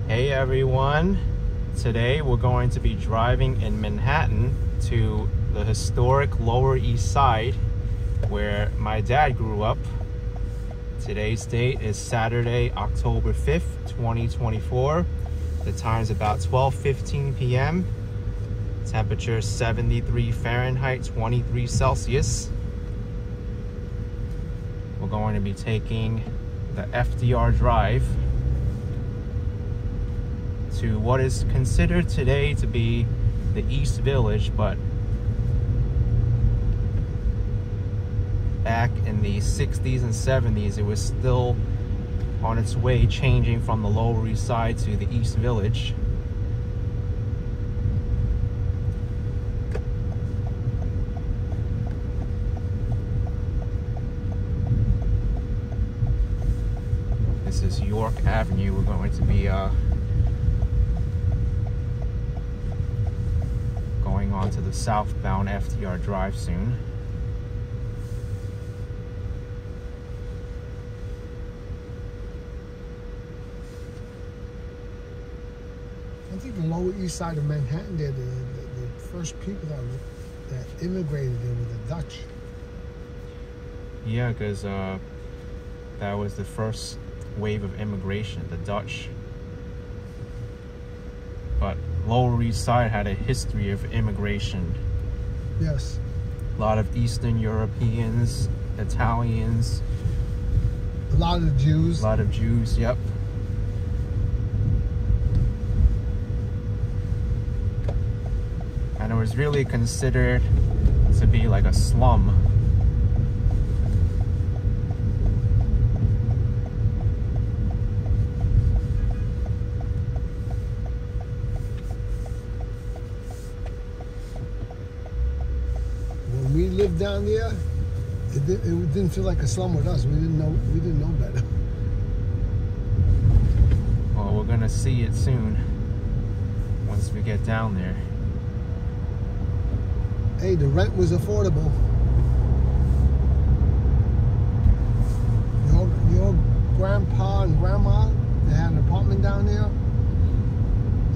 Hey everyone, today we're going to be driving in Manhattan to the historic Lower East Side where my dad grew up. Today's date is Saturday, October 5th, 2024. The time's about 12:15 p.m. Temperature 73 Fahrenheit, 23 Celsius. We're going to be taking the FDR Drive to what is considered today to be the East Village, but back in the 60s and 70s it was still on its way changing from the Lower East Side to the East Village. This is York Avenue. We're going to be going on to the southbound FDR Drive soon. I think the Lower East Side of Manhattan, they're the first people that immigrated there were the Dutch. Yeah, because that was the first wave of immigration, the Dutch. But Lower East Side had a history of immigration. Yes. A lot of Eastern Europeans, Italians. A lot of Jews. A lot of Jews, yep. And it was really considered to be like a slum. When we lived down there, it didn't feel like a slum with us. We didn't know better. Well, we're gonna see it soon once we get down there. Hey, the rent was affordable. Your grandpa and grandma, they had an apartment down there,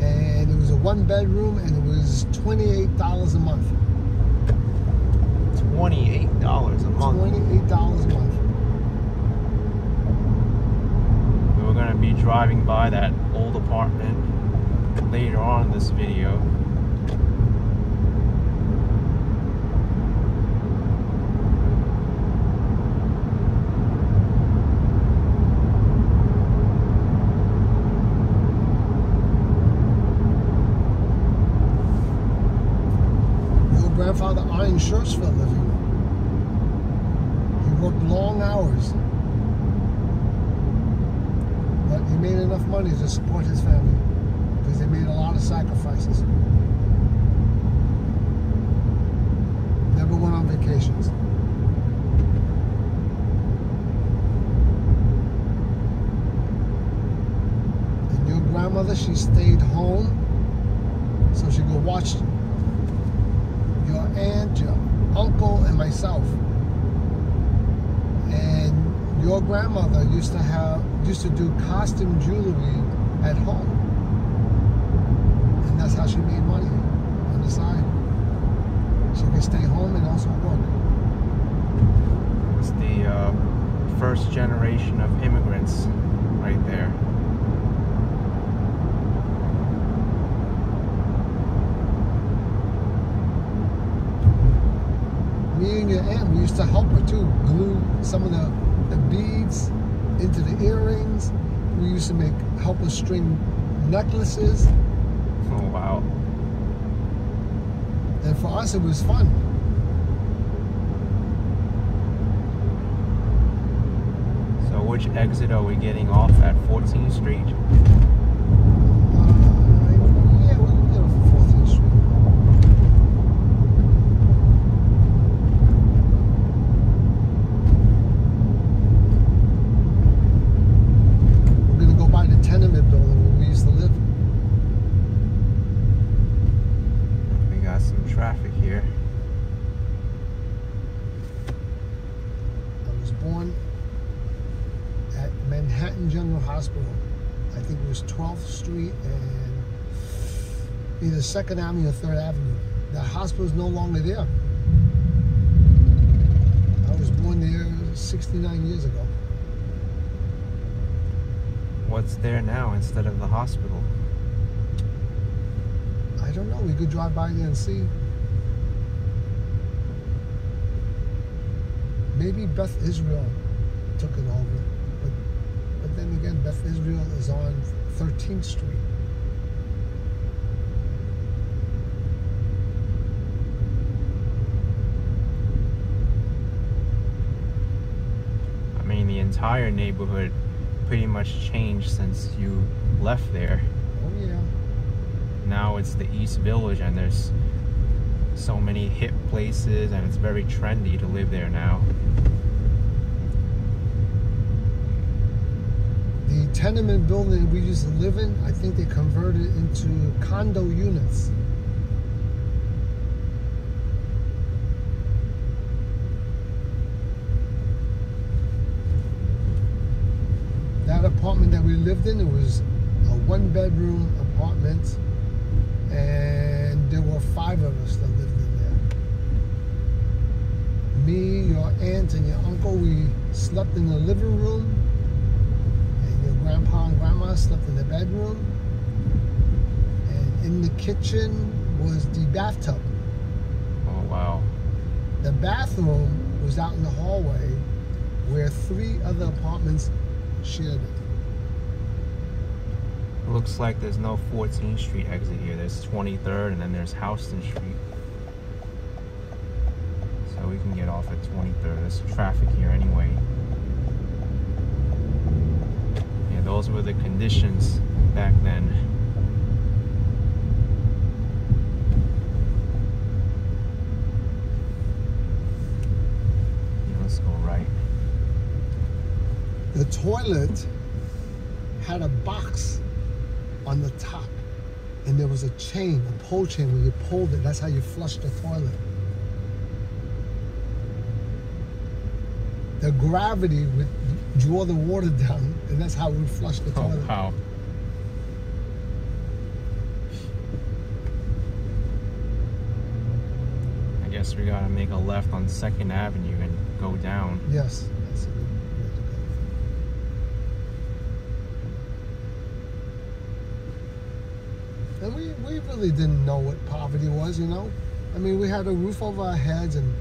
and it was a 1-bedroom, and it was $28 a month. $28 a month. $28 a month. We were gonna be driving by that old apartment later on in this video. Grandfather ironed shirts for a living. He worked long hours, but he made enough money to support his family because they made a lot of sacrifices. Never went on vacations. And your grandmother, she stayed home so she could watch your aunt, your uncle, and myself. And your grandmother used to do costume jewelry at home, and that's how she made money on the side. She could stay home and also work. It's the first generation of immigrants right there. Me and your aunt, we used to help her too. Glue some of the beads into the earrings. We used to help her string necklaces. Oh wow. And for us, it was fun. So which exit are we getting off at? 14th Street? Yeah, we'll get off 14th Street. Tenement building where we used to live. We got some traffic here. I was born at Manhattan General Hospital I think it was 12th Street and either 2nd Avenue or 3rd Avenue. The hospital is no longer there. I was born there 69 years ago. What's there now instead of the hospital? I don't know. We could drive by there and see. Maybe Beth Israel took it over. But then again, Beth Israel is on 13th Street. I mean, the entire neighborhood pretty much changed since you left there. Oh yeah. Now it's the East Village, and there's so many hip places, and it's very trendy to live there now. The tenement building we used to live in, I think they converted into condo units. That apartment that we lived in, it was a 1-bedroom apartment, and there were 5 of us that lived in there. Me, your aunt, and your uncle, we slept in the living room. Your grandpa and grandma slept in the bedroom, and in the kitchen was the bathtub. Oh wow. The bathroom was out in the hallway where 3 other apartments shared it. It looks like there's no 14th Street exit here. There's 23rd, and then there's Houston Street. So we can get off at 23rd. There's traffic here anyway. Those were the conditions back then. Yeah, let's go right. The toilet had a box on the top, and there was a chain, a pull chain, where you pulled it. That's how you flushed the toilet. The gravity would draw the water down, and that's how we would flush the toilet. Oh, wow. I guess we gotta make a left on 2nd Avenue and go down. Yes, that's a good way to go. And we really didn't know what poverty was, you know? I mean, we had a roof over our heads, and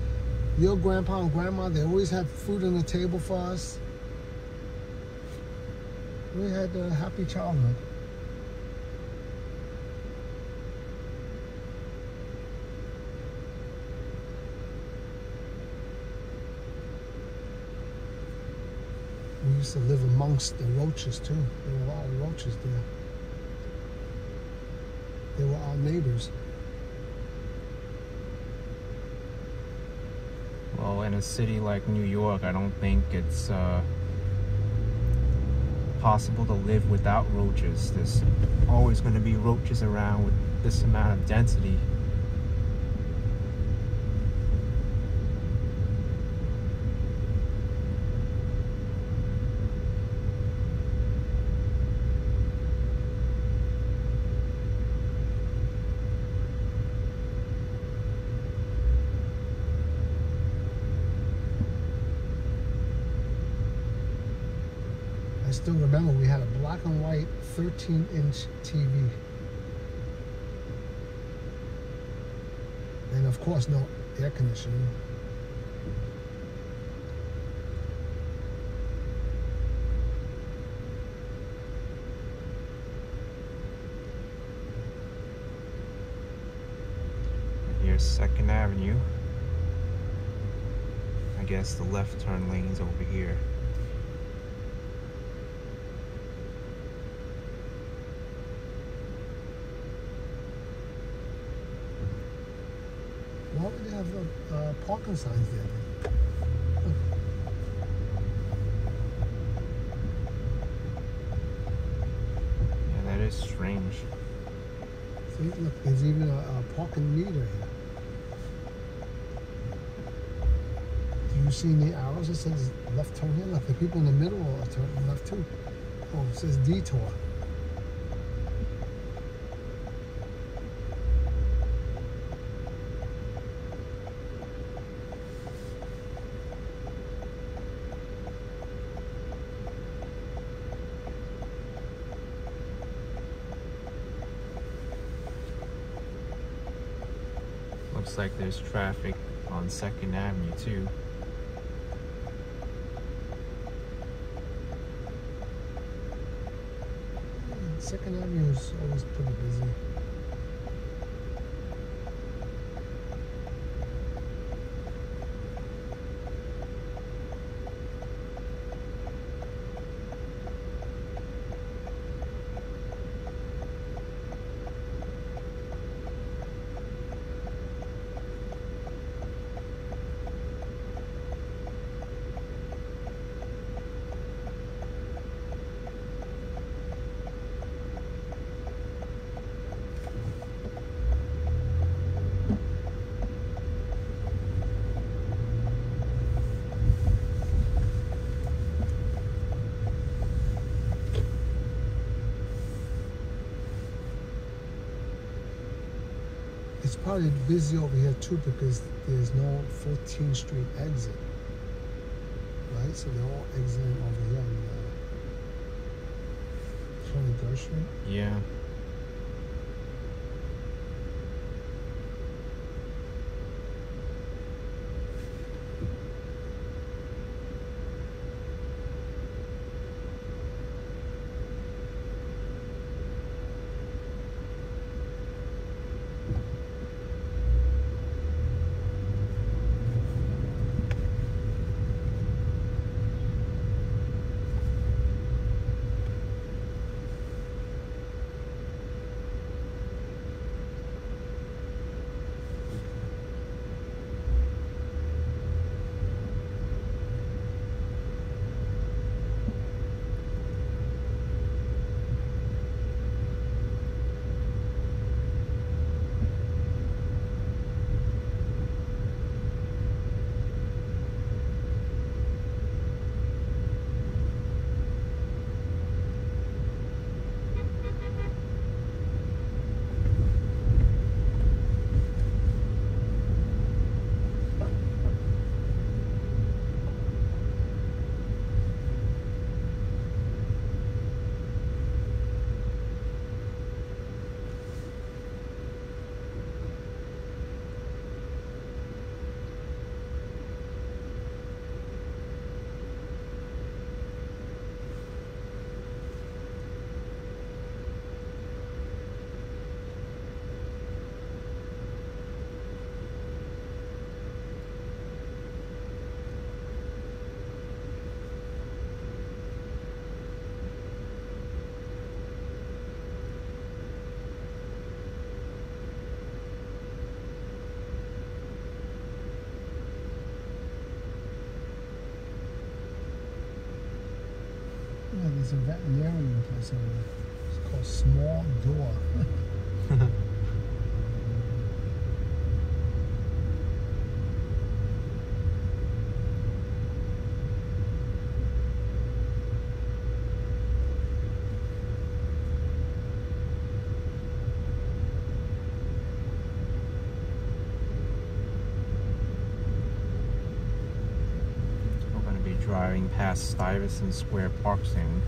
your grandpa and grandma, they always had food on the table for us. We had a happy childhood. We used to live amongst the roaches too. There were a lot of roaches there. They were our neighbors. Well, in a city like New York, I don't think it's possible to live without roaches. There's always going to be roaches around with this amount of density. I still remember we had a black and white 13-inch TV. And of course, no air conditioning. Here's 2nd Avenue. I guess the left turn lane's over here. Why would they have parking signs there? Yeah, that is strange. See, look, there's even a parking meter here. Do you see any arrows that says left turn here? Look, the people in the middle are turning left too. Oh, it says detour. looks like there's traffic on 2nd Avenue too. Second Avenue is always pretty busy. It's probably busy over here too because there's no 14th Street exit, right? So they're all exiting over here on 23rd Street. Yeah. Yeah, there's a veterinarian place over there. It's called Small Door. We're going to be driving past Stuyvesant Square Park soon.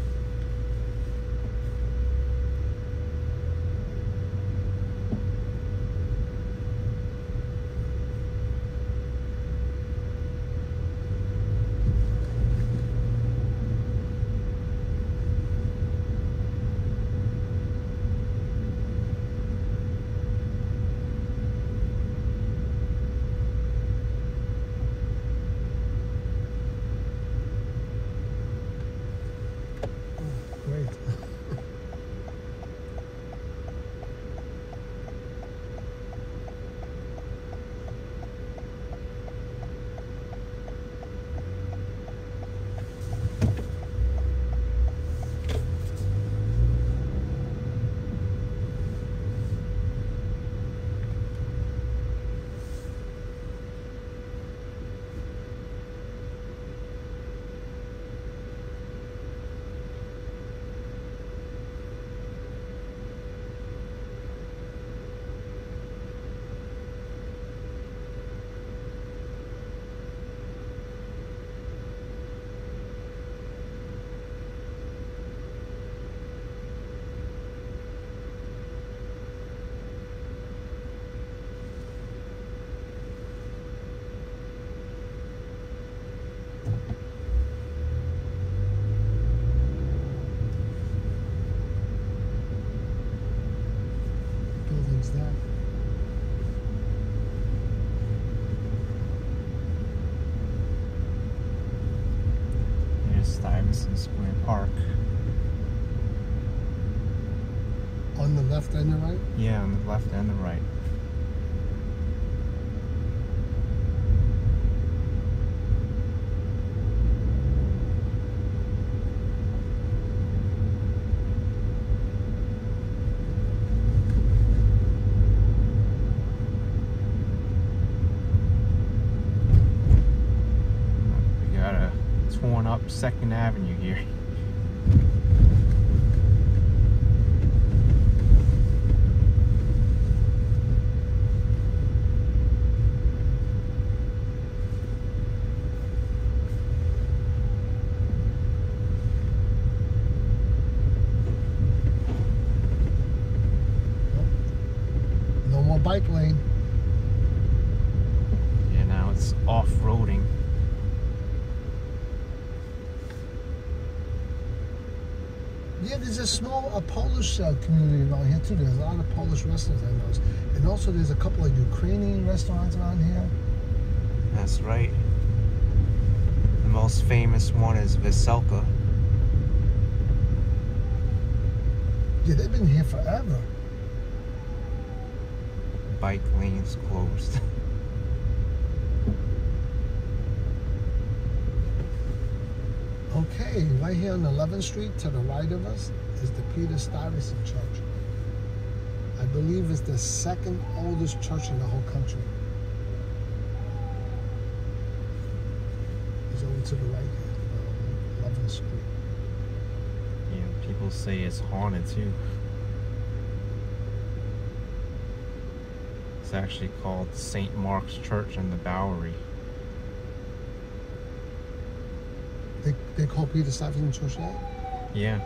that? Here's Stuyvesant Square Park. On the left and the right? Yeah, on the left and the right. We got a torn up 2nd Avenue here. No more bike lane. Yeah, now it's off-roading. Yeah, there's a small Polish community around here too. There's a lot of Polish restaurants I know, and also there's a couple of Ukrainian restaurants around here. That's right. The most famous one is Veselka. Yeah, they've been here forever. Bike lanes closed. Okay, right here on 11th Street to the right of us is the Peter Stuyvesant Church. I believe it's the 2nd oldest church in the whole country. It's over to the right here, 11th Street. Yeah, people say it's haunted too. It's actually called St. Mark's Church in the Bowery. They call Peter Stuyvesant Church that? Yeah.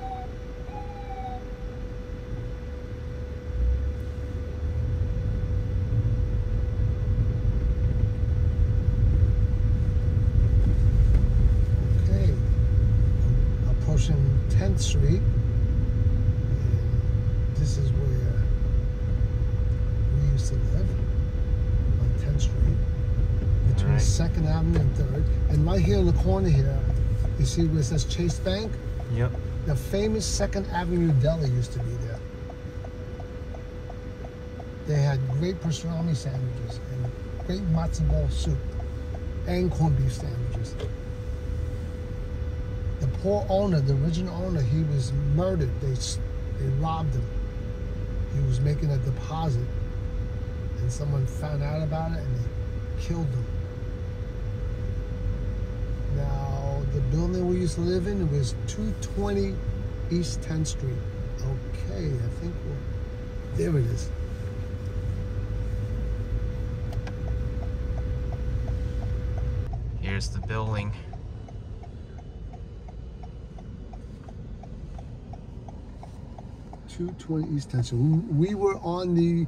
Okay, approaching 10th Street. And this is where we used to live, on 10th Street, between All right. 2nd Avenue and 3rd. And right here in the corner here, you see where it says Chase Bank? Yep. The famous 2nd Avenue Deli used to be there. They had great pastrami sandwiches and great matzo ball soup and corned beef sandwiches. The poor owner, the original owner, he was murdered. They robbed him. He was making a deposit, and someone found out about it and they killed him. Now, the building we used to live in, it was 220 East 10th Street. Okay, I think there it is. Here's the building. East 10th Street. We were on the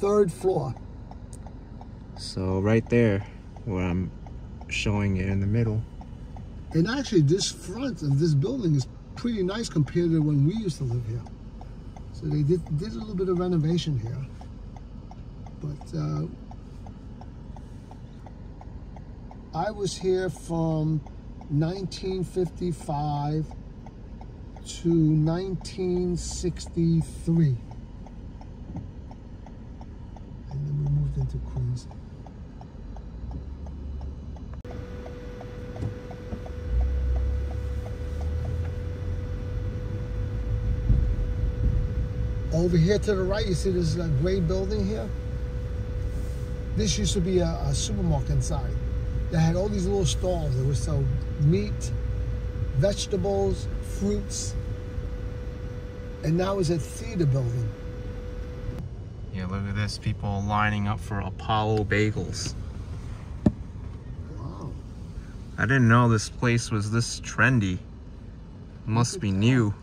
3rd floor. So right there, where I'm showing it in the middle. And actually, this front of this building is pretty nice compared to when we used to live here. So they did a little bit of renovation here. But I was here from 1955 to 1963. And then we moved into Queens. Over here to the right, you see this gray building here? This used to be a supermarket inside. They had all these little stalls that would sell meat, vegetables, fruits, and now it's a theater building. Yeah, look at this. People lining up for Apollo bagels. Wow. I didn't know this place was this trendy. Must be new.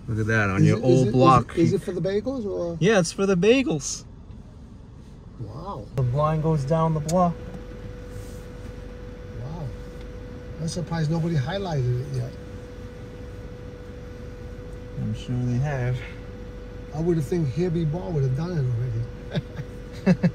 Look at that on your old block. Is it for the bagels or? Yeah, it's for the bagels. Wow. The blind goes down the block. Wow. I'm surprised nobody highlighted it yet. I'm sure they have. I would have think Herbie Ball would have done it already.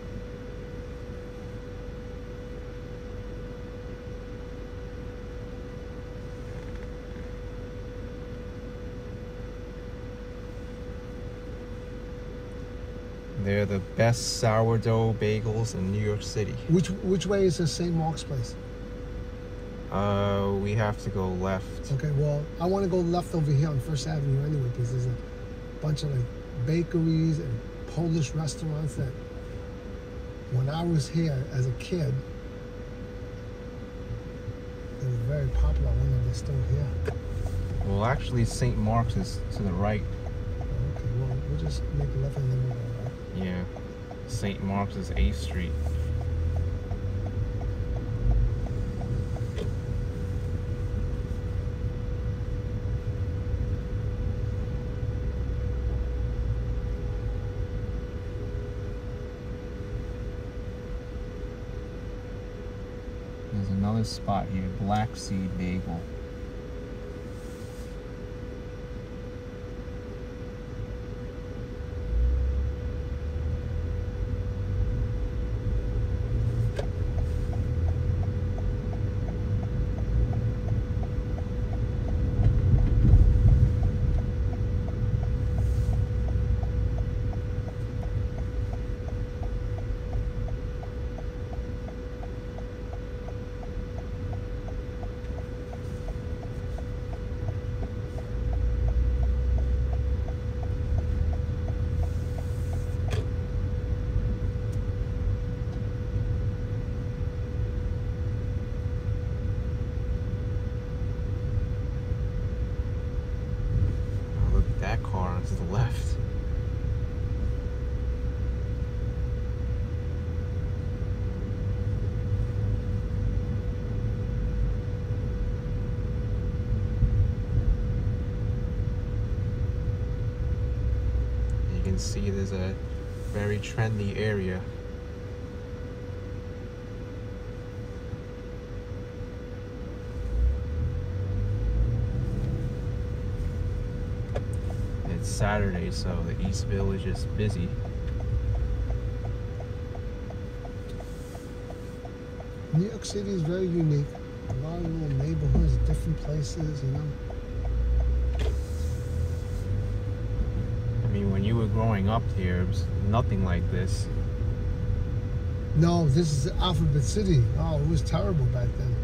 They're the best sourdough bagels in New York City. Which way is the St. Mark's place? We have to go left. Okay, well, I want to go left over here on First Avenue anyway, because there's a bunch of like bakeries and Polish restaurants that when I was here as a kid, they were very popular. I wonder if they're still here. Well, actually, St. Mark's is to the right. Okay, well, we'll just make a left and then we'll go right. Yeah. St. Mark's is 8th Street. There's another spot here, Black Seed Bagel. That car onto the left. You can see there's a very trendy area. It's Saturday, so the East Village is busy. New York City is very unique. A lot of little neighborhoods, different places, you know. I mean, when you were growing up here, it was nothing like this. No, this is Alphabet City. Oh, it was terrible back then.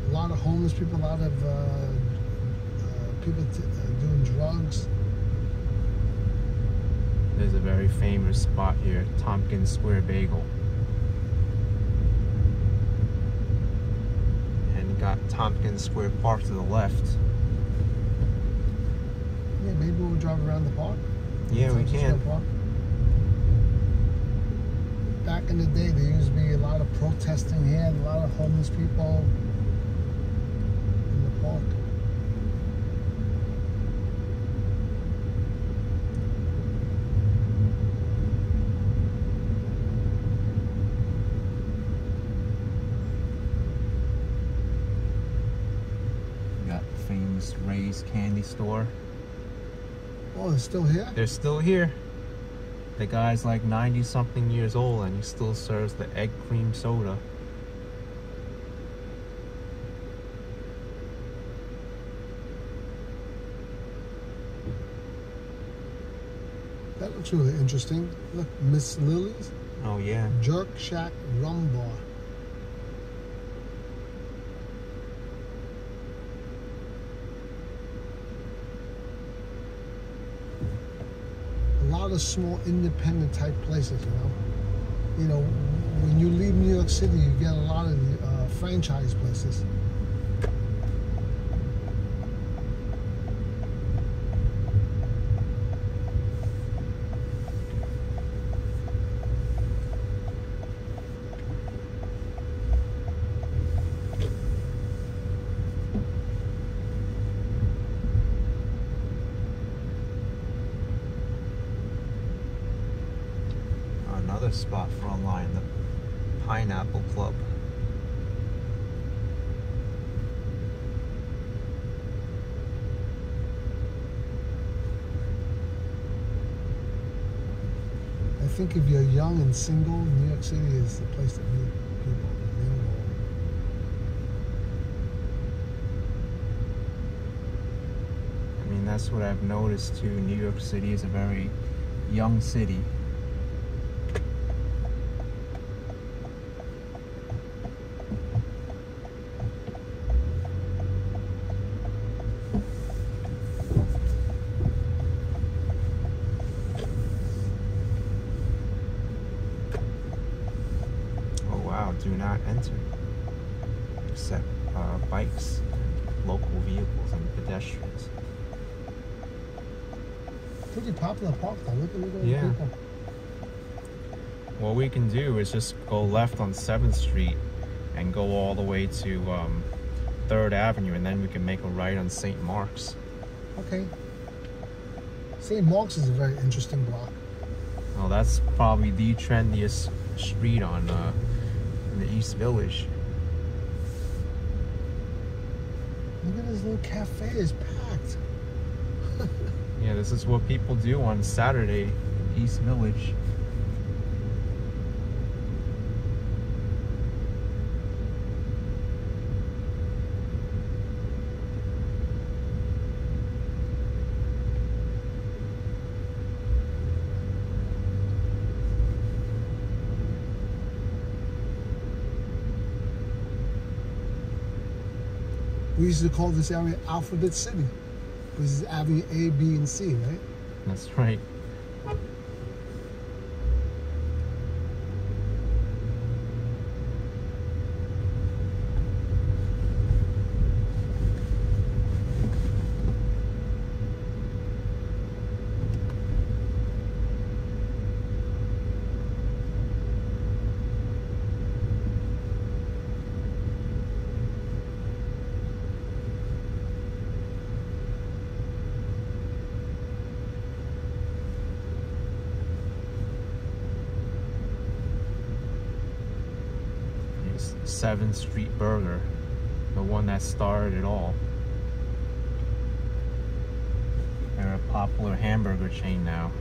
A lot of homeless people, a lot of people doing drugs. There's a very famous spot here, Tompkins Square Bagel. And you got Tompkins Square Park to the left. Yeah, maybe we'll drive around the park. Yeah, we can. Park. Back in the day, there used to be a lot of protesting here, a lot of homeless people in the park. Got the famous Ray's Candy Store. Oh, it's still here? They're still here. The guy's like 90-something years old and he still serves the egg cream soda. That looks really interesting. Look, Miss Lily's Oh yeah. Jerk Shack Rum Bar. A lot of small independent type places, you know. You know, when you leave New York City, you get a lot of franchise places. Another spot for online, the Pineapple Club. think if you're young and single, New York City is the place to meet people. Mingle. I mean, that's what I've noticed too. New York City is a very young city. Oh wow, do not enter. Except bikes, local vehicles, and pedestrians. Pretty popular park though. Look at all the Yeah. people. What we can do is just go left on 7th Street and go all the way to 3rd Avenue, and then we can make a right on St. Mark's. Okay. St. Mark's is a very interesting block. Well, that's probably the trendiest street on in the East Village. Look at this little cafe. It's packed. Yeah, this is what people do on Saturday in East Village. We used to call this area Alphabet City. This is Avenue A, B, and C, right? That's right. It's 7th Street Burger, the one that started it all. They're a popular hamburger chain now.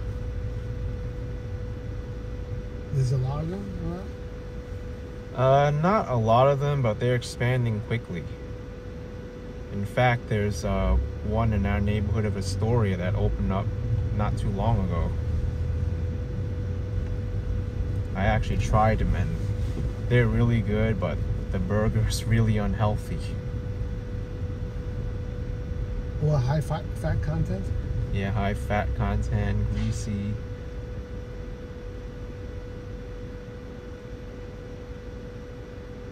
There's a lot of them around. Not a lot of them, but they're expanding quickly. In fact, there's one in our neighborhood of Astoria that opened up not too long ago. I actually tried them and they're really good, but the burger's really unhealthy. Or high fat content. Yeah, high fat content, greasy.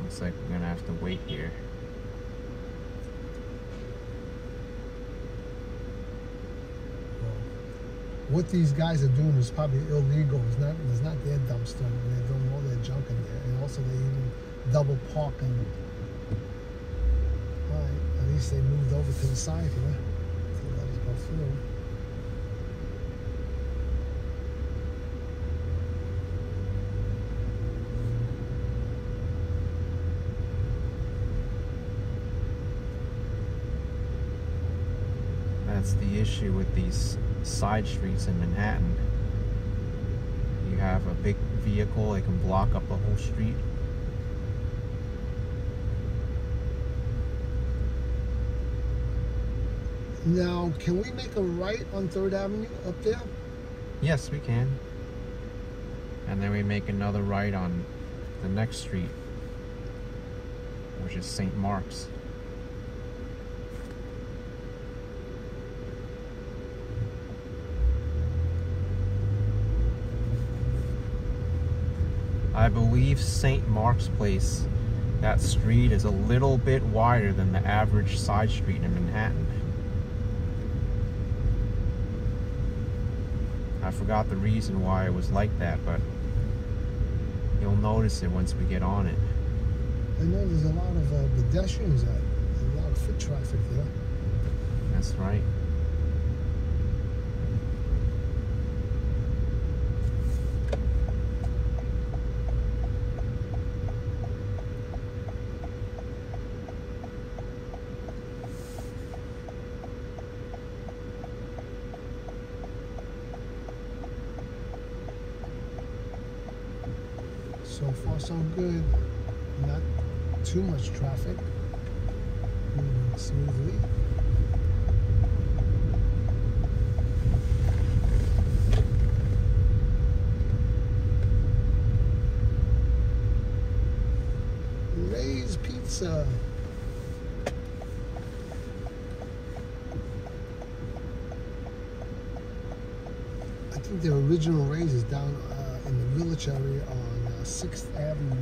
Looks like we're gonna have to wait here. What these guys are doing is probably illegal. It's not their dumpster. They're throwing all their junk in there, and also they even double parking. All right, at least they moved over to the side here to let us go through. That's the issue with these side streets in Manhattan. You have a big vehicle, it can block up the whole street. Now, can we make a right on 3rd Avenue up there? Yes, we can. And then we make another right on the next street, which is St. Mark's. I believe St. Mark's Place, that street is a little bit wider than the average side street in Manhattan. I forgot the reason why it was like that, but you'll notice it once we get on it. I know there's a lot of pedestrians out. There's a lot of foot traffic there. That's right. So far, so good. Not too much traffic. Moving smoothly. Ray's Pizza. I think the original Ray's is down in the Village area on 6th Avenue.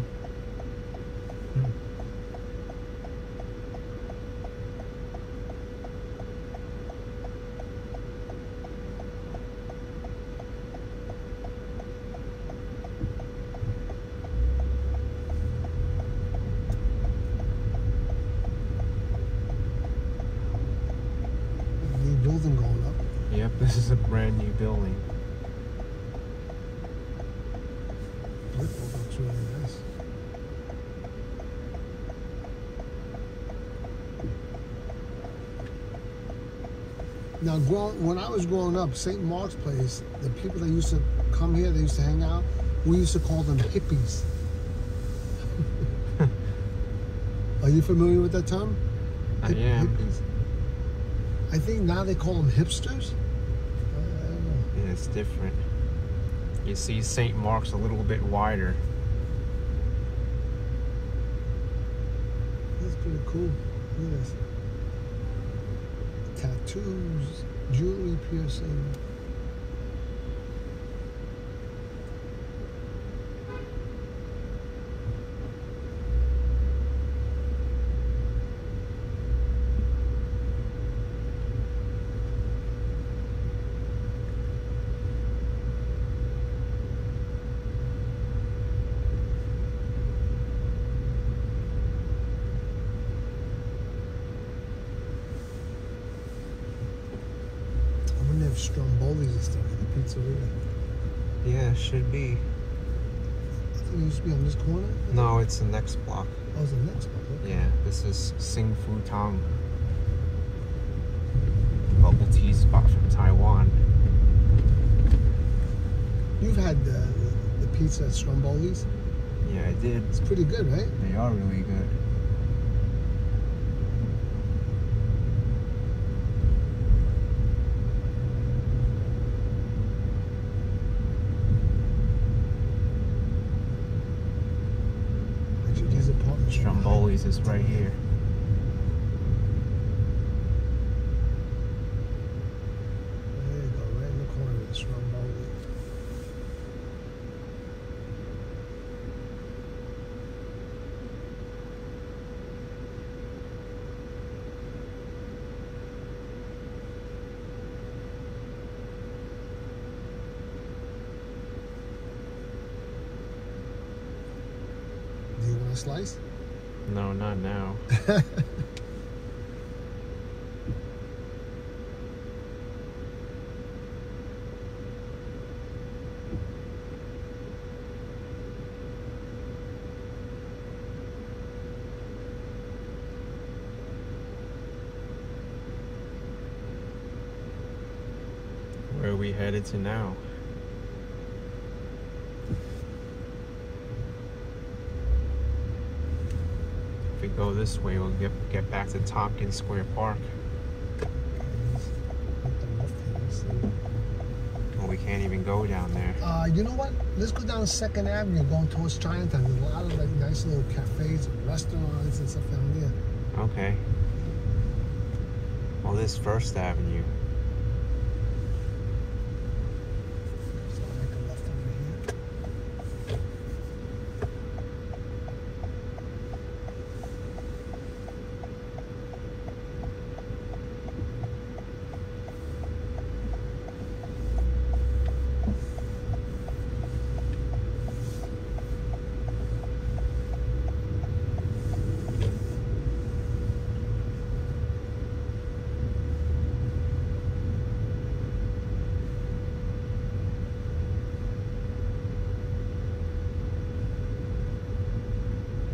New building going up. Yep, this is a brand new building. Brick work looks really nice. Now, when I was growing up, St. Mark's Place, the people that used to come here, they used to hang out, we used to call them hippies. Are you familiar with that term? I am. Hippies? I think now they call them hipsters. I don't know. Yeah, it's different. You see St. Mark's a little bit wider. That's pretty cool. Look at this. Tattoos, jewelry piercing. I wonder if Stromboli's is still in the pizzeria. Yeah, should be. I think it used to be on this corner. No, it's the next block. Oh, it's the next one. Okay. Yeah, this is Sing Fu Tang. Bubble tea spot from Taiwan. You've had the pizza at Stromboli's. Yeah, I did. It's pretty good, right? They are really good. Actually, these apartments. Stromboli's is right here. There you go, right in the corner of Stromboli. Do you want a slice? No, not now. Where are we headed to now? If we go this way, we'll get back to Tompkins Square Park. Well, we can't even go down there. You know what? Let's go down 2nd Avenue going towards Chinatown. There's a lot of like nice little cafes and restaurants and stuff down there. Okay. Well, this 1st Avenue. So I'll make a left over here.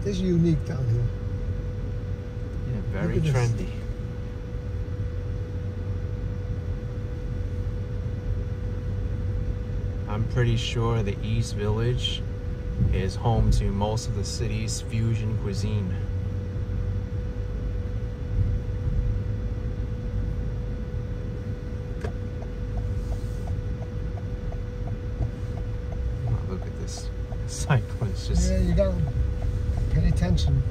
It's unique down here. Yeah, very Look at this. trendy. I'm pretty sure the East Village is home to most of the city's fusion cuisine. Oh, look at this cyclist just... Yeah, you gotta pay attention.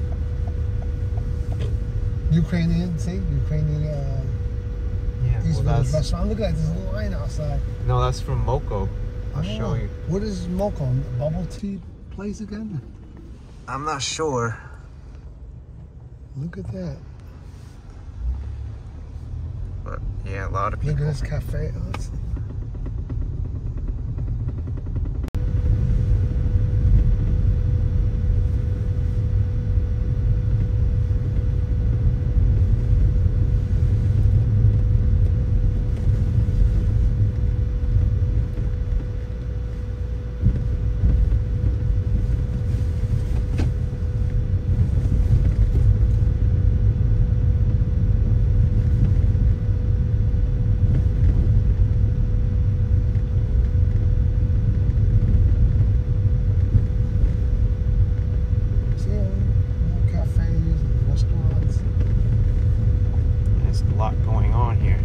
Ukrainian, see? Ukrainian, yeah, East well, Village restaurant. Look at that, there's a line outside. No, that's from Moko. I'll show you. What is Moko? Bubble tea place again? I'm not sure. Look at that. But yeah, a lot of people. Look at this cafe. Oh, that's... Going on here.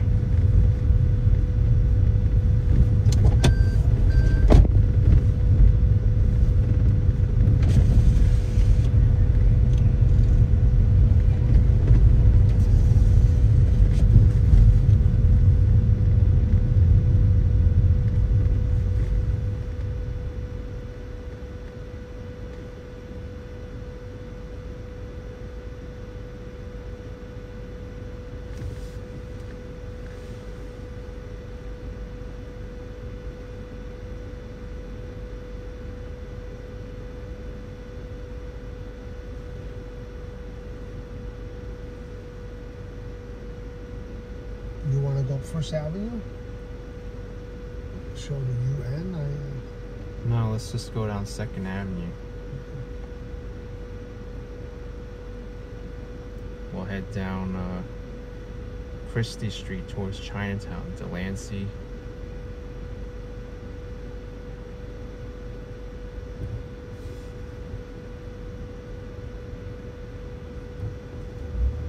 You want to go up First Avenue? Show the UN? No, let's just go down 2nd Avenue. We'll head down Christie Street towards Chinatown, Delancey.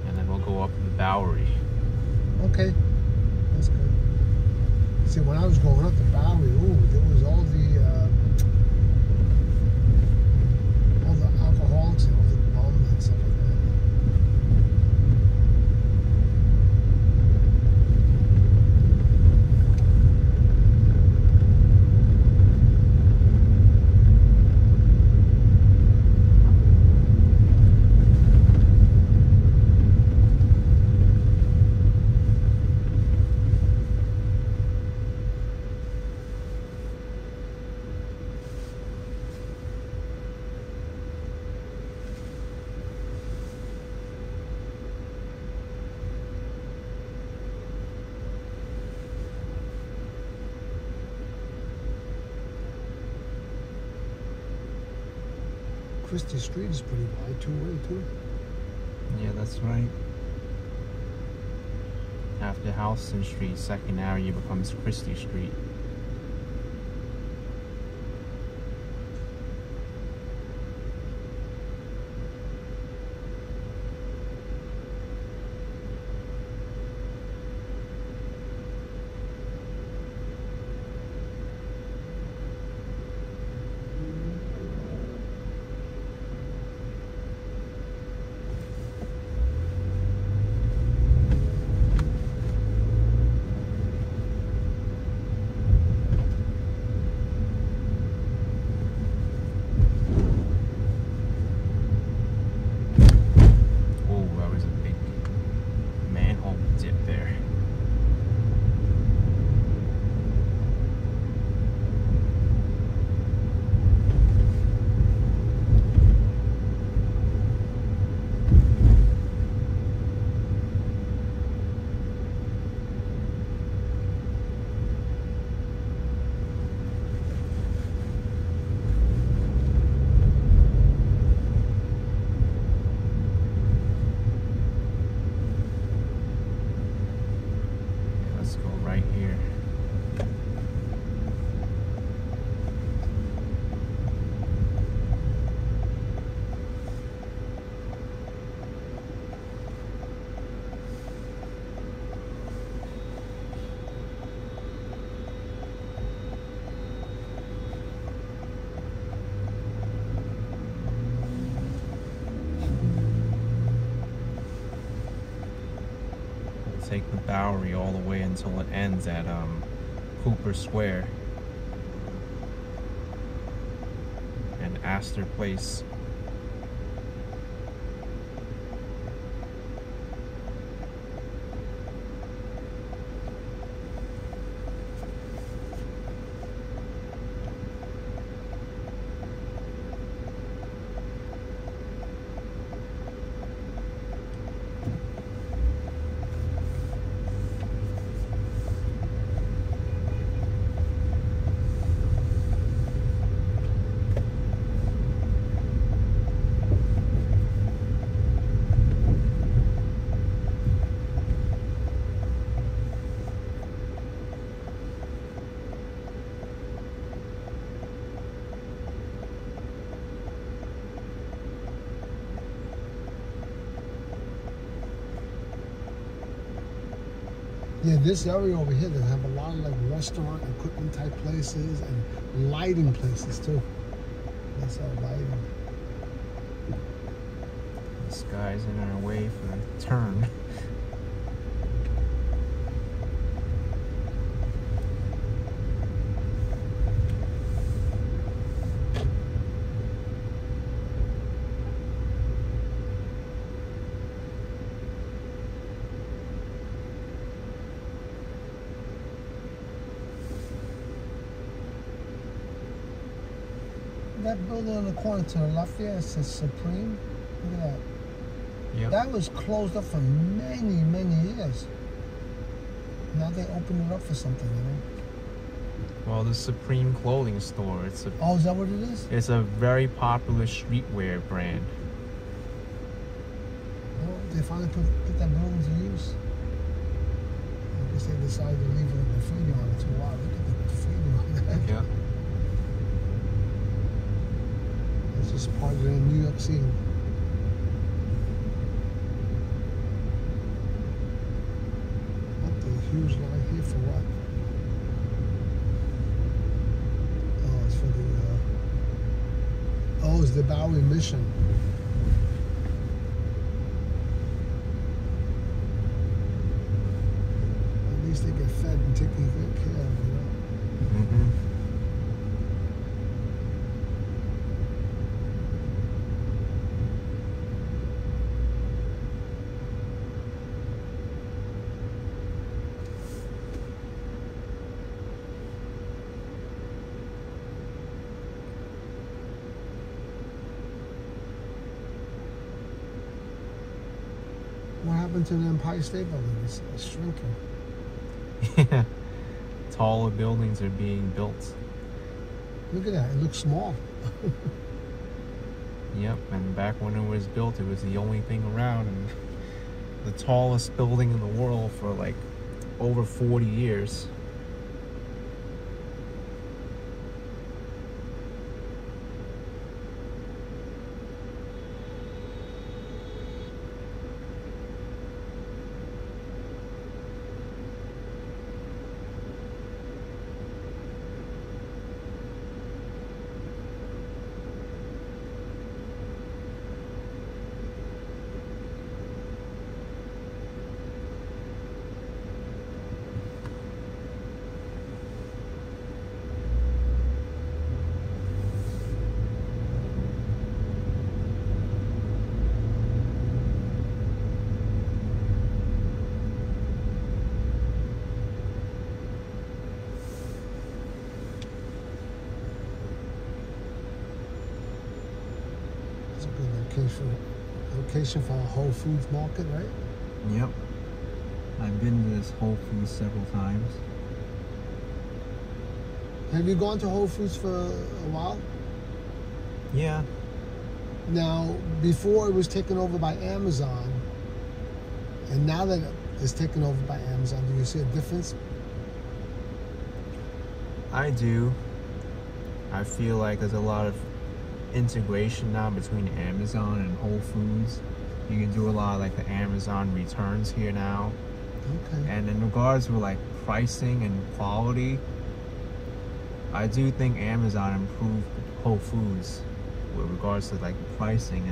And then we'll go up the Bowery. Okay, that's good. See, when I was going up the Bowery, ooh, there was all the alcoholics and all the bums and stuff like that. Christie Street is pretty wide, two-way too. Yeah, that's right. After Houston Street, 2nd Avenue becomes Christie Street. Bowery all the way until it ends at Cooper Square and Astor Place. Yeah, this area over here, they have a lot of like restaurant equipment type places and lighting places too. That's all lighting. This guy's in our way for the turn. That building on the corner to the left there, it says Supreme. Look at that. Yep. That was closed up for many, many years. Now they opened it up for something, you know? Well, the Supreme clothing store. It's a Oh, is that what it is? It's a very popular streetwear brand. Oh, they finally put that building to use. I guess they decided to leave the graffiti on it too. Wow, look at the graffiti on that. Yeah. It's just part of the New York scene. What the huge line here for what? Oh, it's for the oh, it's the Bowery Mission. At least they get fed and taken good care of, you know. Mm-hmm. What happened to the Empire State Building? It's shrinking. Yeah. Taller buildings are being built. Look at that. It looks small. Yep, and back when it was built, it was the only thing around, and the tallest building in the world for like over 40 years. It's a good location for a Whole Foods market, right? Yep. I've been to this Whole Foods several times. Have you gone to Whole Foods for a while? Yeah. Now, before it was taken over by Amazon, and now that it's taken over by Amazon, do you see a difference? I do. I feel like there's a lot of integration now between Amazon and Whole Foods. You can do a lot of like the Amazon returns here now. Okay. And in regards to like pricing and quality, I do think Amazon improved Whole Foods with regards to like pricing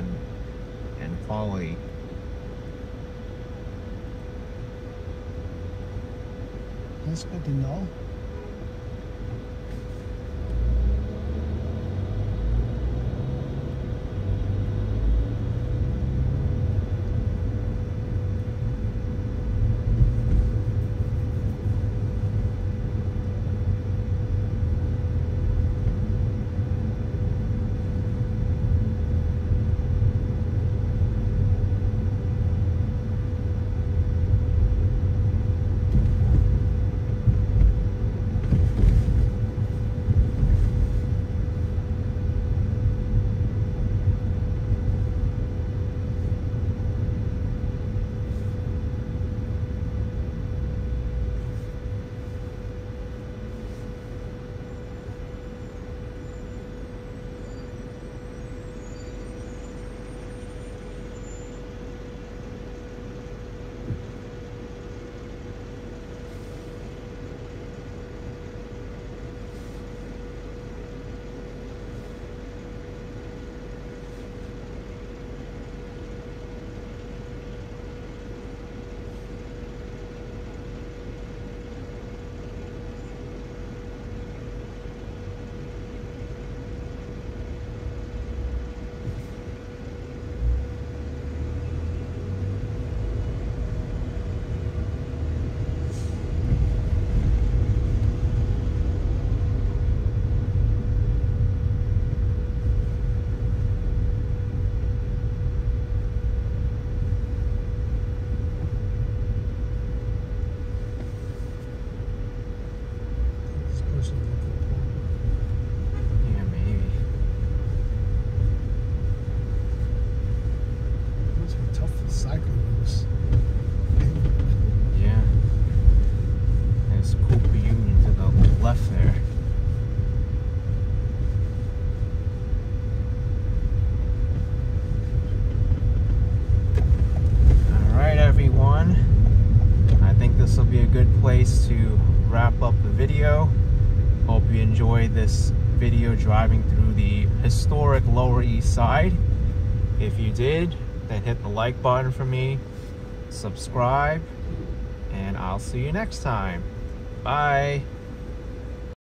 and quality. That's good to know. Yeah, maybe. Those are tough cyclists. Yeah. There's Cooper Union to the left there. Alright, everyone. I think this will be a good place to wrap up the video. Hope you enjoyed this video driving through the historic Lower East Side. If you did, then hit the like button for me, subscribe, and I'll see you next time. Bye.